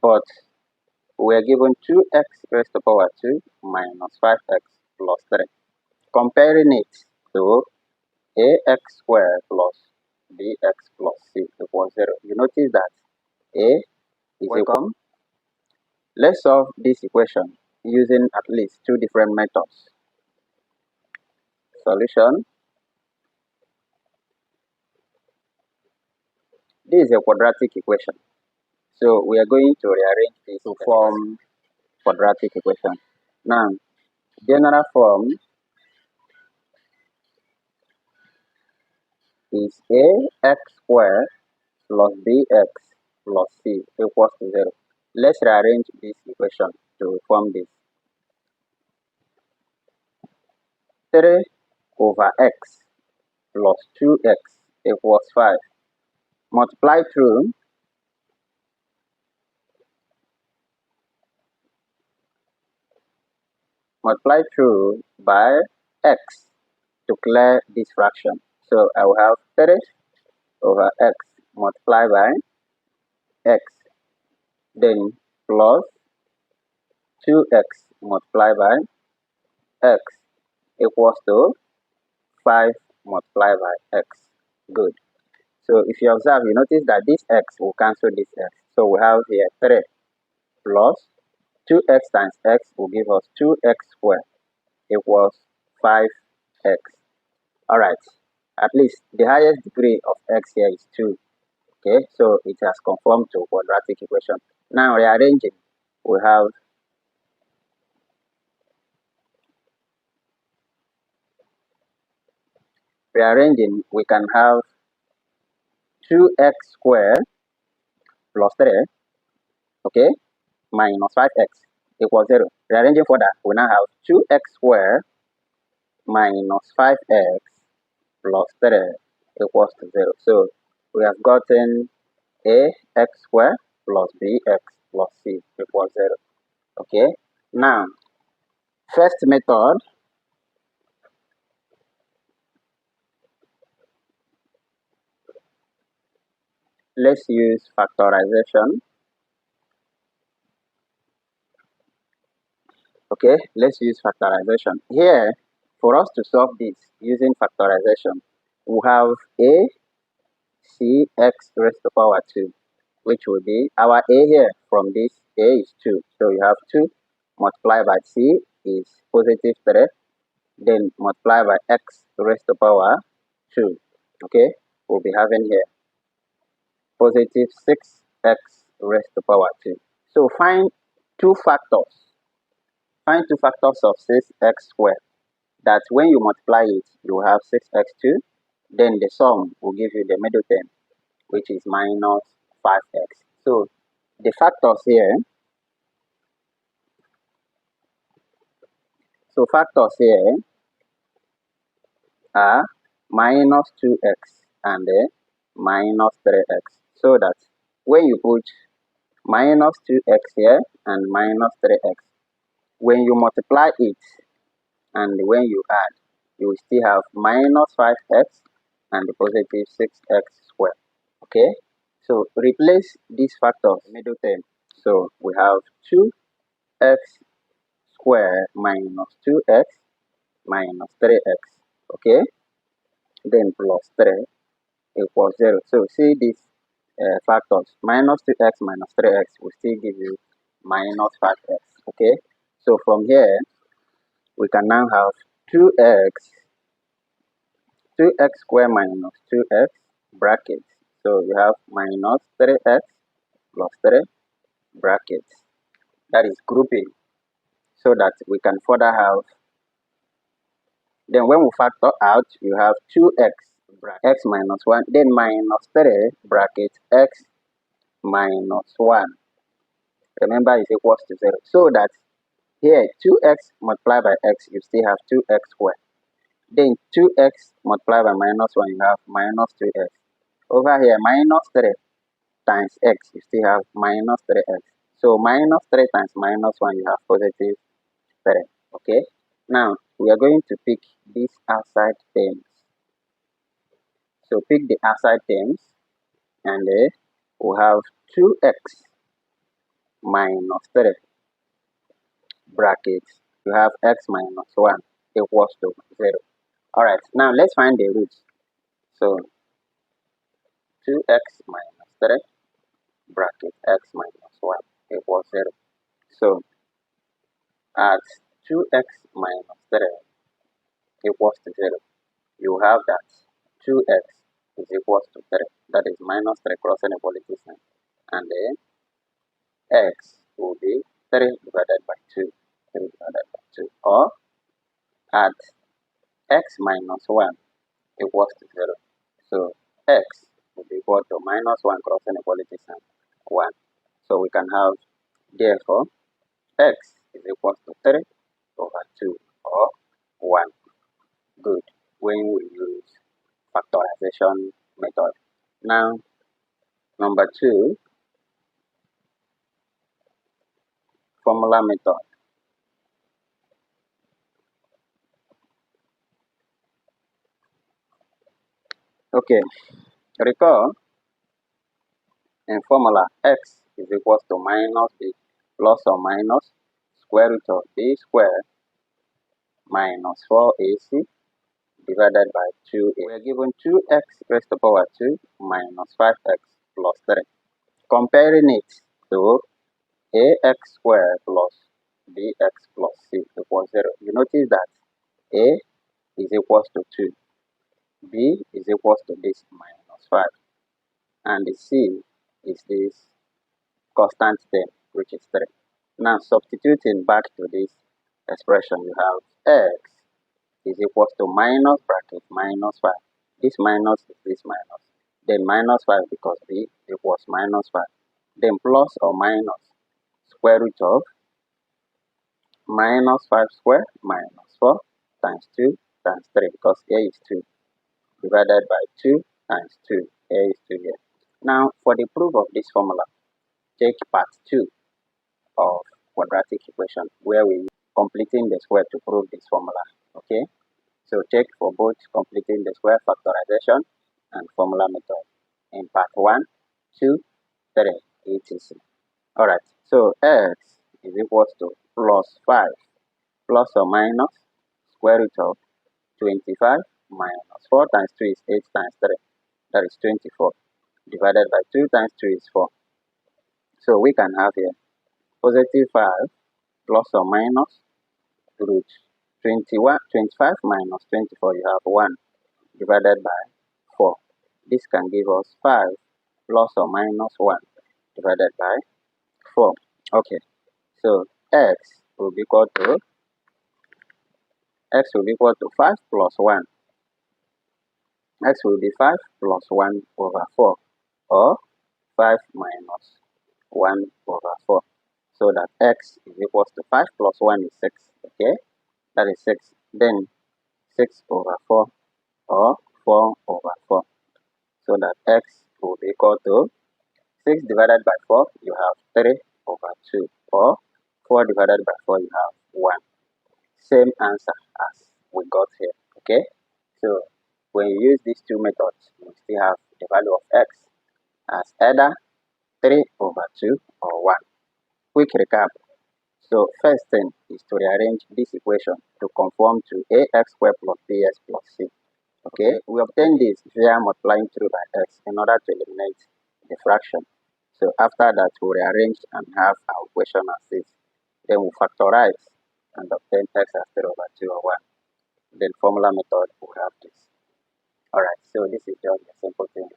but we are given 2x raised to power 2 minus 5x plus 3. Comparing it to ax squared plus bx plus c equals 0. You notice that a is equal. Let's solve this equation using at least 2 different methods. Solution. This is a quadratic equation. So we are going to rearrange this to form quadratic equation. Now, general form is ax squared plus bx plus c equals to 0. Let's rearrange this equation to form this. 3 over x plus 2x equals 5. Multiply through by x to clear this fraction. So I will have 3 over x multiplied by x, then plus 2x multiplied by x equals to 5 multiplied by x. Good. So if you observe, you notice that this x will cancel this x. So we have here 3 plus 2x times x will give us 2x squared equals 5x. Alright, at least the highest degree of x here is 2. Okay, so it has conformed to quadratic equation. Now rearranging, we have we can have 2x squared plus 3, okay, minus 5x equals 0. Rearranging further, we now have 2x squared minus 5x plus 3 equals to 0. So we have gotten ax squared plus bx plus c equals 0. Okay, now first method, let's use factorization. Okay, let's use factorization. Here, for us to solve this using factorization, we have a cx raised to power 2, which will be our a here from this a is 2. So you have 2 multiplied by c is positive 3, then multiplied by x raised to power 2. Okay, we'll be having here positive 6x raised to power 2. So find two factors. Find two factors of 6x squared. That when you multiply it, you have 6x2. Then the sum will give you the middle term, which is minus 5x. So the factors here, are minus 2x and minus 3x. So that when you put minus 2x here and minus 3x, when you multiply it and when you add, you will still have minus 5x and positive 6x squared. Okay, so replace these factors middle term. So we have 2x squared minus 2x minus 3x. Okay, then plus 3 equals 0. So see these factors, minus 2x minus 3x will still give you minus 5x. Okay, so from here we can now have 2x squared minus 2x brackets. So you have minus 3x plus 3 brackets. That is grouping, so that we can further have, then when we factor out, you have 2x bracket x minus 1, then minus 3 bracket x minus 1. Remember, is equals to 0. So that here 2x multiplied by x, you still have 2x squared. Then 2x multiplied by minus 1, you have minus 2x. Over here, minus 3 times x, you still have minus 3x. So minus 3 times minus 1, you have positive 3. Okay, now we are going to pick these outside terms. So pick the outside terms, and we have 2x minus 3 brackets, you have x minus 1 equals to 0. Alright, now let's find the roots. So 2x minus 3 bracket x minus 1 equals 0. So at 2x minus 3 equals to 0, you have that 2x is equals to 3. That is minus 3 crossing equality sign. And then x will be 3 divided by 2. 3 divided by 2. Or at x minus 1 equals to 0. So x will be equal to minus 1 crossing equality sign 1. So we can have, therefore, x is equal to 3 over 2 or 1. Good. When we use factorization method. Now, number 2, formula method. Okay, recall in formula x is equal to minus b plus or minus square root of b squared minus 4ac divided by 2a. We are given 2x raised to the power 2 minus 5x plus 3. Comparing it to ax squared plus bx plus c equals 0. You notice that a is equals to 2, b is equals to this minus 5, and the c is this constant term, which is 3. Now substituting back to this expression, you have x is equals to minus bracket minus 5. This minus is this minus. Then minus 5 because b equals minus 5. Then plus or minus square root of minus 5 square minus 4 times 2 times 3 because a is 2 divided by 2 times 2. A is 2 here. Now for the proof of this formula, take part 2 of quadratic equation where we completing the square to prove this formula. Okay, so check for both completing the square, factorization, and formula method in part 1, 2, 3, etc. Alright, so x is equals to plus 5 plus or minus square root of 25 minus 4 times 2 is 8 times 3, that is 24, divided by 2 times 2 is 4. So we can have here positive 5 plus or minus root 25 minus 24, you have 1 divided by 4. This can give us 5 plus or minus 1 divided by 4. Okay, so x will be equal to 5 plus 1. X will be 5 plus 1 over 4, or 5 minus 1 over 4. So that x is equals to 5 plus 1 is 6. Okay, that is 6. Then 6 over 4 or 4 over 4. So that x will be equal to 6 divided by 4, you have 3 over 2, or 4 divided by 4, you have 1. Same answer as we got here. Okay, so when you use these two methods, you still have the value of x as either 3 over 2 or 1. Quick recap. So first thing is to rearrange this equation to conform to ax squared plus bx plus c. Okay, we obtain this via multiplying through by x in order to eliminate the fraction. So after that, we rearrange and have our equation as this. Then we factorize and obtain x as 3 over 2 or 1. Then formula method, we have this. Alright, so this is just a simple thing.